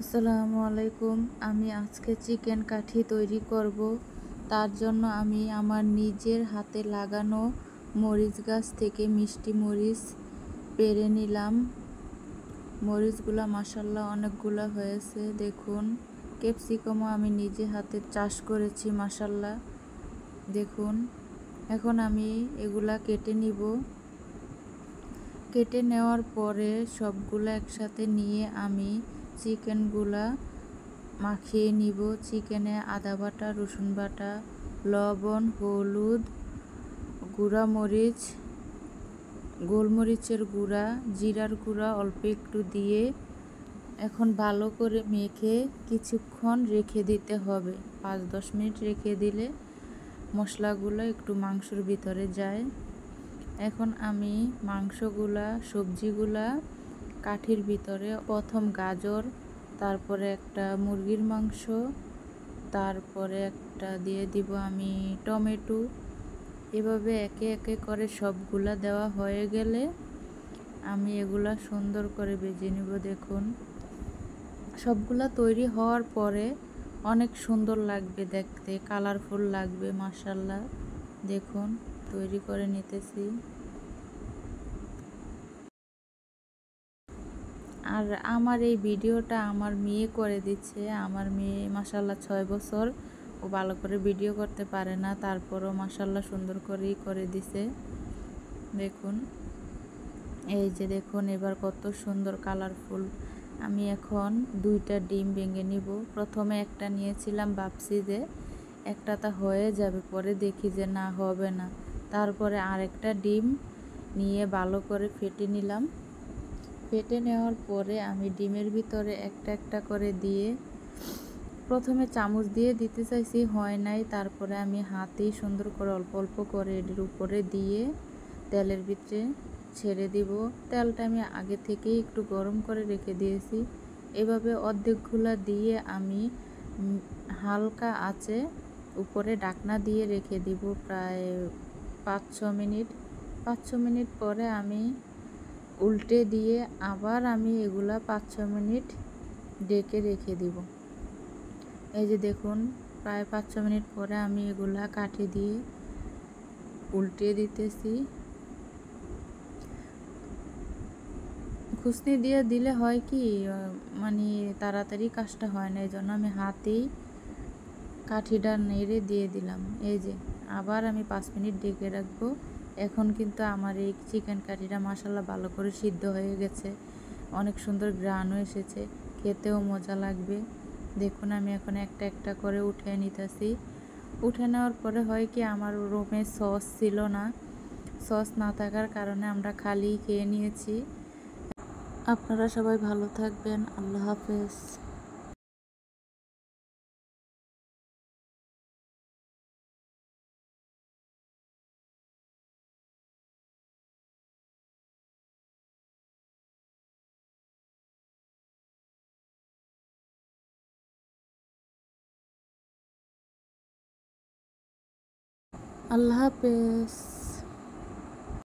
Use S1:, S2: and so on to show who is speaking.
S1: আসসালামু আলাইকুম। আমি আজকে চিকেন কাঠি তৈরি করব। তার জন্য আমি আমার নিজের হাতে লাগানো মরিচ গাছ থেকে মিষ্টি মরিচ পেড়ে নিলাম। মরিচগুলা মাশাআল্লাহ অনেকগুলা হয়েছে, দেখুন। ক্যাপসিকামও আমি নিজে হাতে চাষ করেছি মাশাআল্লাহ, দেখুন। এখন আমি এগুলা কেটে নিব। কেটে নেওয়ার পরে সবগুলা একসাথে নিয়ে আমি চিকেনগুলা মাখিয়ে নিব। চিকেনে আদা বাটা, রসুন বাটা, লবণ, হলুদ, গুঁড়া মরিচ, গোলমরিচের গুঁড়া, জিরার গুঁড়া অল্প একটু দিয়ে এখন ভালো করে মেখে কিছুক্ষণ রেখে দিতে হবে। 5-10 মিনিট রেখে দিলে মশলাগুলো একটু মাংসের ভিতরে যায়। এখন আমি মাংসগুলা, সবজিগুলা কাঠির ভিতরে প্রথম গাজর, তারপরে একটা মুরগির মাংস, তারপরে একটা দিয়ে দিব আমি টমেটো। এভাবে একে একে করে সবগুলা দেওয়া হয়ে গেলে আমি এগুলা সুন্দর করে ভেজে নিব। দেখুন, সবগুলা তৈরি হওয়ার পরে অনেক সুন্দর লাগবে দেখতে, কালারফুল লাগবে মাশাআল্লাহ। দেখুন, তৈরি করে নিতেছি। আর আমার এই ভিডিওটা আমার মেয়ে করে দিচ্ছে। আমার মেয়ে মাশাআল্লাহ 6 বছর, ও ভালো করে ভিডিও করতে পারে না, তারপরও মাশাআল্লাহ সুন্দর করেই করে দিছে। দেখুন, এই যে দেখুন এবার কত সুন্দর কালারফুল। আমি এখন 2টা ডিম ভেঙে নিব। প্রথমে একটা নিয়েছিলাম, ভাবছি যে একটাতে হয়ে যাবে, পরে দেখি যে না, হবে না। তারপরে আরেকটা ডিম নিয়ে ভালো করে ফেটে নিলাম। ফেটে নেওয়ার পরে আমি ডিমের ভিতরে একটা একটা করে দিয়ে, প্রথমে চামচ দিয়ে দিতে চাইছি, হয় নাই। তারপরে আমি হাতেই সুন্দর করে অল্প অল্প করে এর উপরে দিয়ে তেলের ভিতরে ছেড়ে দিব। তেলটা আমি আগে থেকেই একটু গরম করে রেখে দিয়েছি। এভাবে অর্ধেকগুলা দিয়ে আমি হালকা আঁচে উপরে ঢাকনা দিয়ে রেখে দিব প্রায় 5-6 মিনিট। 5-6 মিনিট পরে আমি উল্টে দিয়ে আবার আমি এগুলা 5-6 মিনিট ঢেকে রেখে দিব। এই যে দেখুন, প্রায় 5-6 মিনিট পরে আমি এগুলা কাঠি দিয়ে উল্টে দিতেছি। খুসনি দিয়ে দিলে হয় কি, মানে তাড়াতাড়ি কাজটা হয় না, এই জন্য আমি হাতেই কাঠিটা নেড়ে দিয়ে দিলাম। এই যে আবার আমি 5 মিনিট ঢেকে রাখবো। এখন কিন্তু আমার এই চিকেন কাঠিটা মাশাআল্লাহ ভালো করে সিদ্ধ হয়ে গেছে, অনেক সুন্দর ঘ্রাণও এসেছে, খেতেও মজা লাগবে। দেখুন, আমি এখন একটা একটা করে উঠে নিতেছি। উঠে নেওয়ার পরে হয় কি, আমার রুমে সস ছিল না। সস না থাকার কারণে আমরা খালি খেয়ে নিয়েছি। আপনারা সবাই ভালো থাকবেন। আল্লাহ হাফেজ। আল্লাহ হাফেজ।